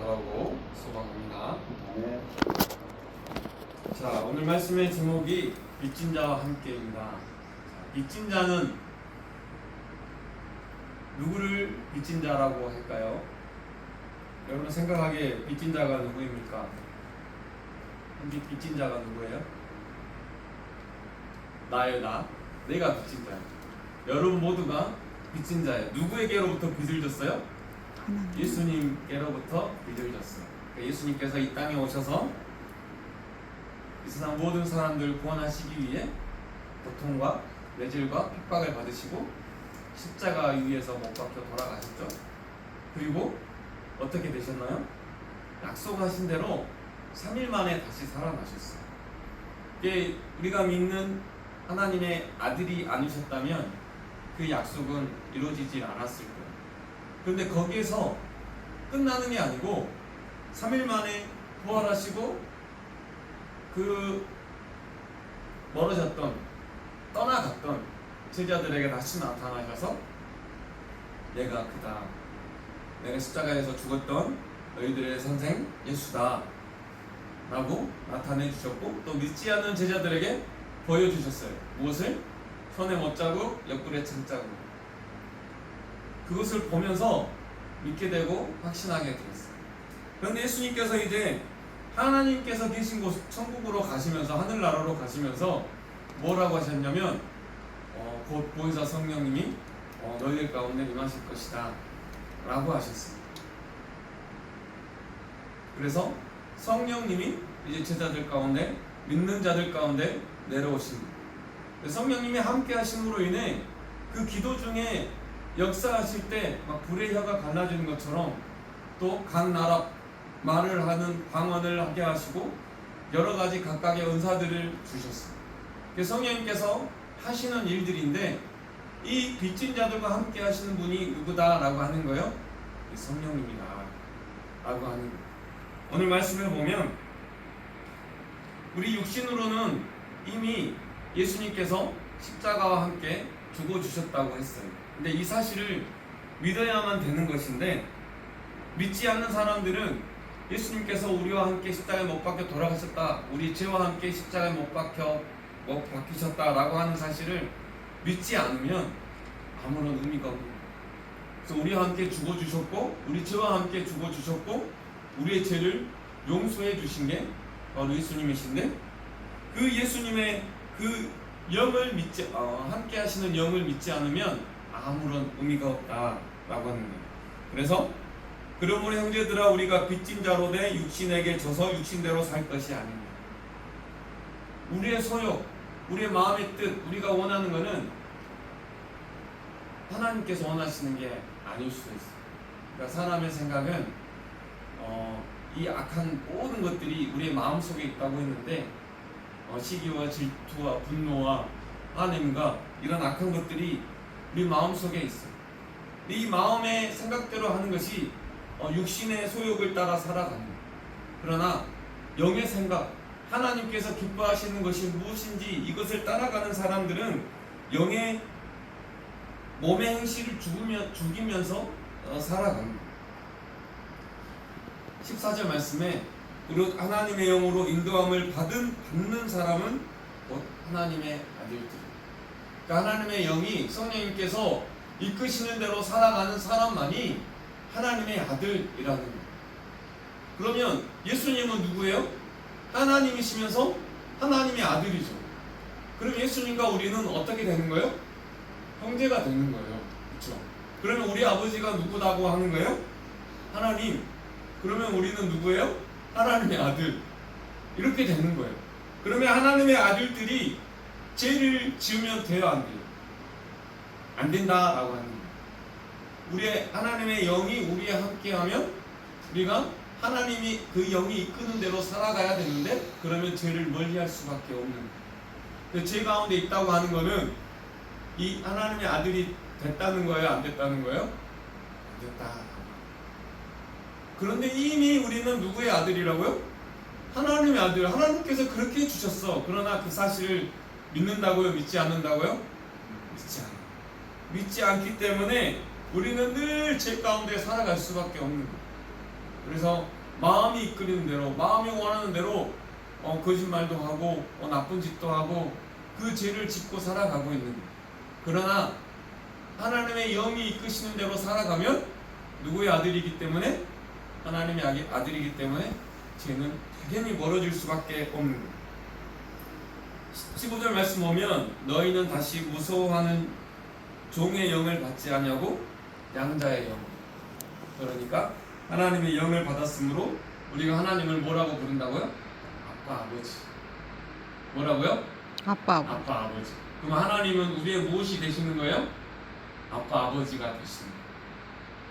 바라고 소망합니다. 네. 자, 오늘 말씀의 제목이 빚진 자와 함께입니다. 빚진 자는 누구를 빚진 자라고 할까요? 여러분 생각하기에 빚진 자가 누구입니까? 빚진 자가 누구예요? 나예요, 나. 내가 빚진 자예요. 여러분 모두가 빚진 자예요. 누구에게로부터 빚을 졌어요? 예수님께로부터 빚을 졌어요. 그러니까 예수님께서 이 땅에 오셔서 이 세상 모든 사람들을 구원하시기 위해 고통과 매질과 핍박을 받으시고 십자가 위에서 못 박혀 돌아가셨죠. 그리고 어떻게 되셨나요? 약속하신 대로 3일 만에 다시 살아나셨어요. 이게 우리가 믿는 하나님의 아들이 아니셨다면 그 약속은 이루어지지 않았을 거예요. 그런데 거기에서 끝나는 게 아니고 3일 만에 부활하시고 그 멀어졌던 떠나갔던 제자들에게 다시 나타나셔서 내가 그다, 내가 십자가에서 죽었던 너희들의 선생 예수다 라고 나타내 주셨고, 또 믿지 않는 제자들에게 보여주셨어요. 무엇을? 손에 못자국, 옆구리에 창자국. 그것을 보면서 믿게 되고 확신하게 되었어요. 그런데 예수님께서 이제 하나님께서 계신 곳 천국으로 가시면서, 하늘나라로 가시면서 뭐라고 하셨냐면 곧 보혜사 성령님이 너희들 가운데 임하실 것이다 라고 하셨어요. 그래서 성령님이 이제 제자들 가운데, 믿는 자들 가운데 내려오십니다. 성령님이 함께 하심으로 인해 그 기도 중에 역사하실 때 막 불의 혀가 갈라지는 것처럼, 또 각 나라 말을 하는 방언을 하게 하시고 여러 가지 각각의 은사들을 주셨어요. 성령님께서 하시는 일들인데, 이 빚진 자들과 함께 하시는 분이 누구다라고 하는 거예요? 성령님이다 라고 하는 거예요. 오늘 말씀을 보면 우리 육신으로는 이미 예수님께서 십자가와 함께 죽어주셨다고 했어요. 근데 이 사실을 믿어야만 되는 것인데, 믿지 않는 사람들은 예수님께서 우리와 함께 십자가에 못 박혀 돌아가셨다, 우리 죄와 함께 십자가에 못 박히셨다라고 하는 사실을 믿지 않으면 아무런 의미가 없는 거예요. 그래서 우리와 함께 죽어주셨고, 우리 죄와 함께 죽어주셨고, 우리의 죄를 용서해 주신 게 바로 예수님이신데, 그 예수님의 그 영을 믿지, 함께 하시는 영을 믿지 않으면 아무런 의미가 없다라고 하는 거예요. 그래서 그러므로 형제들아, 우리가 빚진 자로 내 육신에게 져서 육신대로 살 것이 아닙니다. 우리의 소욕, 우리의 마음의 뜻, 우리가 원하는 것은 하나님께서 원하시는 게 아닐 수도 있어요. 그러니까 사람의 생각은 이 악한 모든 것들이 우리의 마음속에 있다고 했는데, 시기와 질투와 분노와 화냄과 이런 악한 것들이 우리 마음속에 있어요. 이 마음의 생각대로 하는 것이 육신의 소욕을 따라 살아갑니다. 그러나 영의 생각, 하나님께서 기뻐하시는 것이 무엇인지 이것을 따라가는 사람들은 영의 몸의 행실을 죽이면서 살아갑니다. 14절 말씀에 하나님의 영으로 인도함을 받는 사람은 곧 하나님의 아들들. 그러니까 하나님의 영이, 성령님께서 이끄시는 대로 살아가는 사람만이 하나님의 아들이라는 거예요. 그러면 예수님은 누구예요? 하나님이시면서 하나님의 아들이죠. 그럼 예수님과 우리는 어떻게 되는 거예요? 형제가 되는 거예요. 그렇죠? 그러면 우리 아버지가 누구라고 하는 거예요? 하나님. 그러면 우리는 누구예요? 하나님의 아들. 이렇게 되는 거예요. 그러면 하나님의 아들들이 죄를 지으면 돼요, 안 돼요? 안 된다라고 하는 거예요. 우리의 하나님의 영이 우리와 함께하면 우리가 하나님이 그 영이 이끄는 대로 살아가야 되는데, 그러면 죄를 멀리할 수밖에 없는 거예요. 죄 가운데 있다고 하는 거는 이 하나님의 아들이 됐다는 거예요, 안 됐다는 거예요? 안 됐다. 그런데 이미 우리는 누구의 아들이라고요? 하나님의 아들. 하나님께서 그렇게 해주셨어. 그러나 그 사실을 믿는다고요? 믿지 않는다고요? 믿지 않아요. 믿지 않기 때문에 우리는 늘 죄 가운데 살아갈 수밖에 없는 거예요. 그래서 마음이 이끌리는 대로, 마음이 원하는 대로 거짓말도 하고 나쁜 짓도 하고 그 죄를 짓고 살아가고 있는 거예요. 그러나 하나님의 영이 이끄시는 대로 살아가면 누구의 아들이기 때문에, 하나님의 아들이기 때문에 죄는 당연히 멀어질 수밖에 없는 거예요. 15절 말씀 보면 너희는 다시 무서워하는 종의 영을 받지 않냐고, 양자의 영. 그러니까 하나님의 영을 받았으므로 우리가 하나님을 뭐라고 부른다고요? 아빠, 아버지. 뭐라고요? 아빠. 아빠, 아버지. 그럼 하나님은 우리의 무엇이 되시는 거예요? 아빠, 아버지가 되시는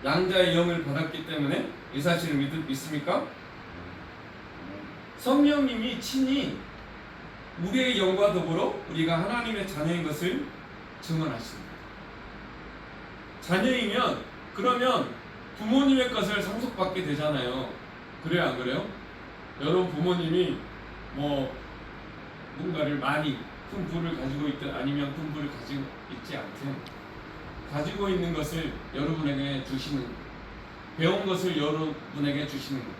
거예요. 양자의 영을 받았기 때문에 이 사실을 믿습니까? 성령님이 친히 우리의 영과 더불어 우리가 하나님의 자녀인 것을 증언하십니다. 자녀이면 그러면 부모님의 것을 상속받게 되잖아요. 그래요, 안 그래요? 여러분 부모님이 뭔가를 많이 큰 부를 가지고 있든 아니면 큰 부를 가지고 있지 않든 가지고 있는 것을 여러분에게 주시는 거예요. 배운 것을 여러분에게 주시는 거예요.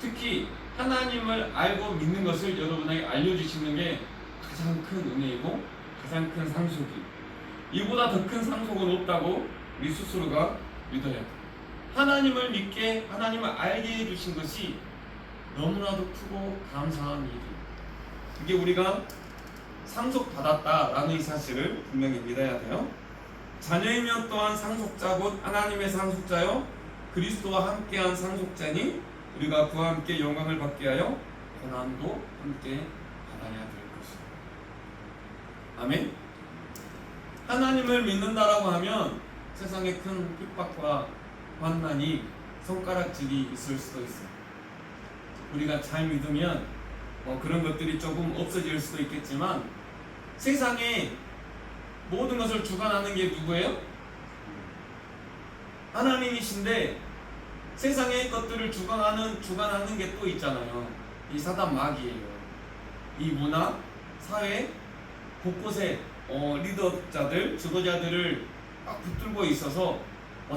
특히 하나님을 알고 믿는 것을 여러분에게 알려주시는 게 가장 큰 은혜이고 가장 큰 상속이에요. 이보다 더 큰 상속은 없다고 우리 스스로가 믿어야 돼요. 하나님을 믿게, 하나님을 알게 해주신 것이 너무나도 크고 감사한 일이에요. 이게 우리가 상속받았다라는 이 사실을 분명히 믿어야 돼요. 자녀이면 또한 상속자 곧 하나님의 상속자요 그리스도와 함께한 상속자니 우리가 그와 함께 영광을 받게 하여 고난도 함께 받아야 될 것입니다. 아멘. 하나님을 믿는다라고 하면 세상에 큰 핍박과 환난이 손가락질이 있을 수도 있어요. 우리가 잘 믿으면 그런 것들이 조금 없어질 수도 있겠지만 세상에 모든 것을 주관하는 게 누구예요? 하나님이신데 세상의 것들을 주관하는 게 또 있잖아요. 이 사단 마귀예요. 이 문화, 사회 곳곳에 리더자들, 지도자들을 막 붙들고 있어서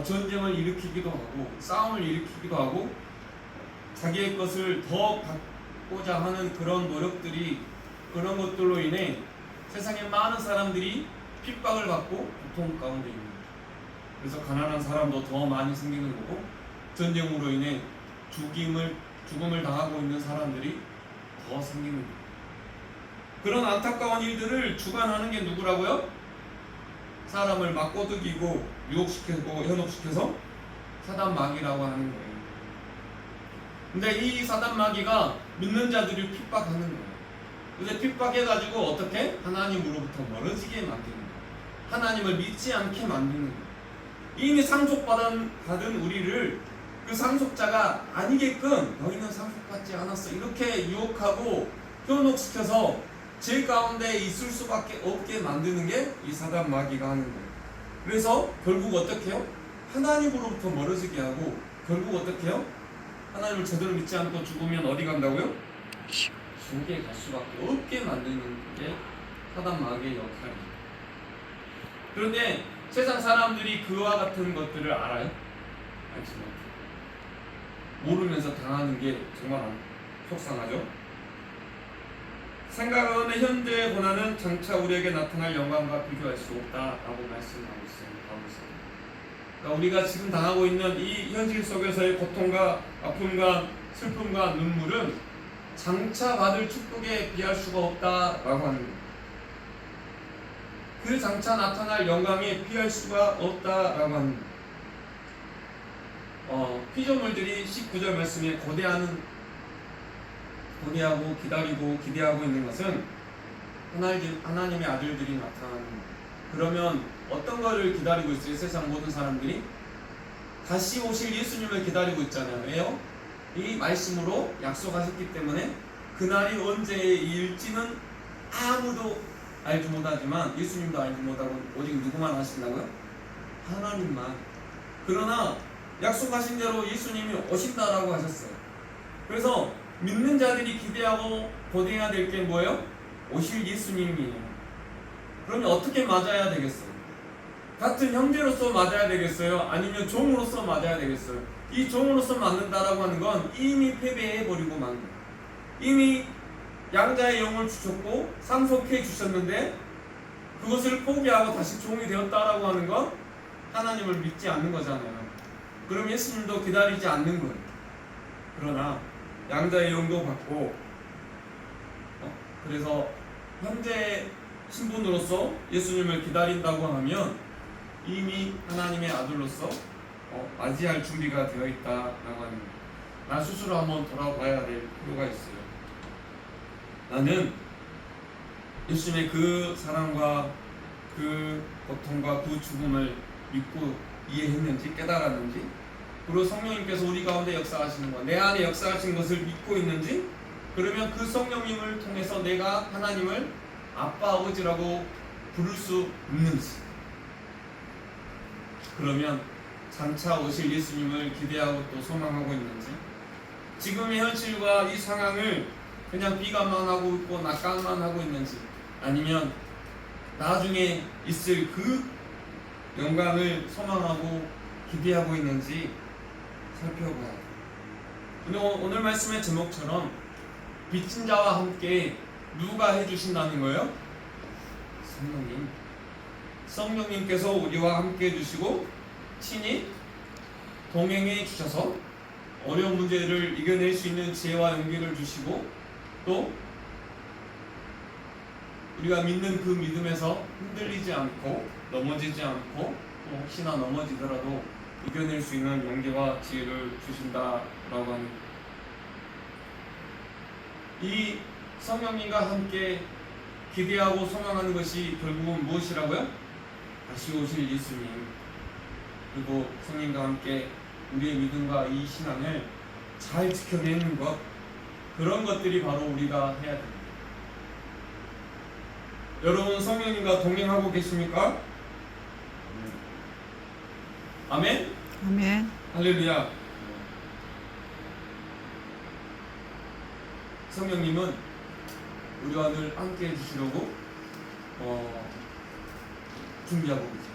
전쟁을 일으키기도 하고 싸움을 일으키기도 하고 자기의 것을 더 받고자 하는 그런 노력들이, 그런 것들로 인해 세상에 많은 사람들이 핍박을 받고 고통 가운데 있는 거죠. 그래서 가난한 사람도 더 많이 생기는 거고 전쟁으로 인해 죽음을 당하고 있는 사람들이 더 생기는 거예요. 그런 안타까운 일들을 주관하는 게 누구라고요? 사람을 막 꼬드기고 유혹시키고 현혹시켜서 사단 마귀라고 하는 거예요. 근데 이 사단 마귀가 믿는 자들을 핍박하는 거예요. 근데 핍박해가지고 어떻게? 하나님으로부터 멀어지게 만드는 거예요. 하나님을 믿지 않게 만드는 거예요. 이미 상속받은 우리를 그 상속자가 아니게끔 너희는 상속받지 않았어 이렇게 유혹하고 현혹시켜서 죄 가운데 있을 수밖에 없게 만드는 게 이 사단 마귀가 하는 거예요. 그래서 결국 어떻게 해요? 하나님으로부터 멀어지게 하고 결국 어떻게 해요? 하나님을 제대로 믿지 않고 죽으면 어디 간다고요? 지옥에 갈 수밖에 없게 만드는 게 사단 마귀의 역할이에요. 그런데 세상 사람들이 그와 같은 것들을 알아요? 알지 못해요. 모르면서 당하는 게 정말 속상하죠. 생각하는 현재의 고난은 장차 우리에게 나타날 영광과 비교할 수 없다라고 말씀하고 있습니다. 그러니까 우리가 지금 당하고 있는 이 현실 속에서의 고통과 아픔과 슬픔과 눈물은 장차 받을 축복에 비할 수가 없다라고 하는 거예요. 그 장차 나타날 영광에 비할 수가 없다라고 하는 거예요. 피조물들이 19절 말씀에 고대하고 기다리고 기대하고 있는 것은 하나님의 아들들이 나타나는 거예요. 그러면 어떤 것을 기다리고 있어요? 세상 모든 사람들이 다시 오실 예수님을 기다리고 있잖아요. 왜요? 이 말씀으로 약속하셨기 때문에 그날이 언제일지는 아무도 알지 못하지만 예수님도 알지 못하고 오직 누구만 아신다고요? 하나님만. 그러나 약속하신 대로 예수님이 오신다라고 하셨어요. 그래서 믿는 자들이 기대하고 고대해야 될 게 뭐예요? 오실 예수님이에요. 그러면 어떻게 맞아야 되겠어요? 같은 형제로서 맞아야 되겠어요? 아니면 종으로서 맞아야 되겠어요? 이 종으로서 맞는다라고 하는 건 이미 패배해버리고 만 거예요. 이미 양자의 영을 주셨고 상속해 주셨는데 그것을 포기하고 다시 종이 되었다라고 하는 건 하나님을 믿지 않는 거잖아요. 그럼 예수님도 기다리지 않는 거예요. 그러나 양자의 영도 받고 그래서 현재 신분으로서 예수님을 기다린다고 하면 이미 하나님의 아들로서 맞이할 준비가 되어 있다라고 하는 거예요. 나 스스로 한번 돌아봐야 될 필요가 있어요. 나는 예수님의 그 사랑과 그 고통과 그 죽음을 믿고 이해했는지 깨달았는지, 그리고 성령님께서 우리 가운데 역사하시는 것, 내 안에 역사하신 것을 믿고 있는지, 그러면 그 성령님을 통해서 내가 하나님을 아빠 아버지라고 부를 수 있는지, 그러면 장차 오실 예수님을 기대하고 또 소망하고 있는지, 지금의 현실과 이 상황을 그냥 비관만 하고 있고 낙관만 하고 있는지, 아니면 나중에 있을 그 영광을 소망하고 기대하고 있는지 살펴봐야 돼요. 오늘 말씀의 제목처럼 빚진 자와 함께 누가 해주신다는 거예요? 성령님. 성령님께서 우리와 함께 해주시고 친히 동행해 주셔서 어려운 문제를 이겨낼 수 있는 지혜와 용기를 주시고, 또 우리가 믿는 그 믿음에서 흔들리지 않고 넘어지지 않고, 또 혹시나 넘어지더라도 이겨낼 수 있는 용기와 지혜를 주신다라고 합니다. 이 성령님과 함께 기대하고 소망하는 것이 결국은 무엇이라고요? 다시 오실 예수님, 그리고 성령님과 함께 우리의 믿음과 이 신앙을 잘 지켜내는 것, 그런 것들이 바로 우리가 해야 됩니다. 여러분 성령님과 동행하고 계십니까? 아멘? 아멘. 할렐루야. 성령님은 우리와 늘 함께 해주시려고 준비하고 계십니다.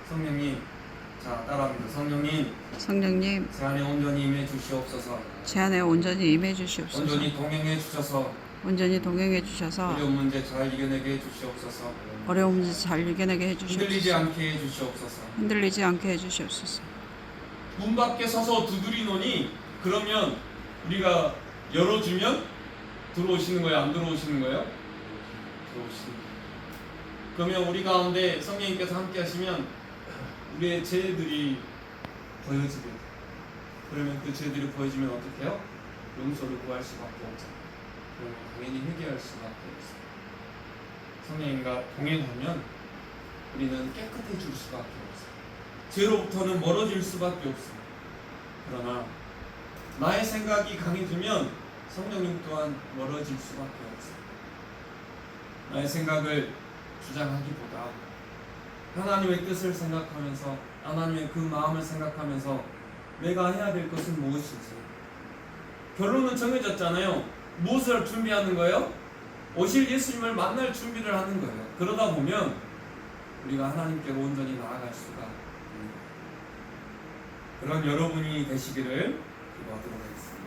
성령님, 자 따라합니다. 성령님, 제 안에 온전히 임해 주시옵소서. 제 안에 온전히 임해 주시옵소서. 온전히 동행해 주셔서 온전히 동행해 주셔서 어려운 문제 잘 이겨내게 해 주시옵소서. 어려운 문제 잘 이겨내게 해 흔들리지 주시옵소서. 않게 해 주시옵소서. 흔들리지 않게 해 주시옵소서. 문 밖에 서서 두드리노니, 그러면 우리가 열어주면 들어오시는 거예요? 안 들어오시는 거예요? 들어오시는 거예요. 그러면 우리 가운데 성령님께서 함께 하시면 우리의 죄들이 보여지게 돼요. 그러면 그 죄들이 보여지면 어떻게 해요? 용서를 구할 수밖에 없죠. 그러면 당연히 회개할 수밖에 없어요. 성령님과 동행하면 우리는 깨끗해질 수밖에 없어요. 죄로부터는 멀어질 수밖에 없어요. 그러나 나의 생각이 강해지면 성령님 또한 멀어질 수밖에 없어요. 나의 생각을 주장하기보다 하나님의 뜻을 생각하면서, 하나님의 그 마음을 생각하면서 내가 해야 될 것은 무엇인지, 결론은 정해졌잖아요. 무엇을 준비하는 거예요? 오실 예수님을 만날 준비를 하는 거예요. 그러다 보면 우리가 하나님께로 온전히 나아갈 수가 있는 거예요. 그런 여러분이 되시기를 기도하도록 하겠습니다.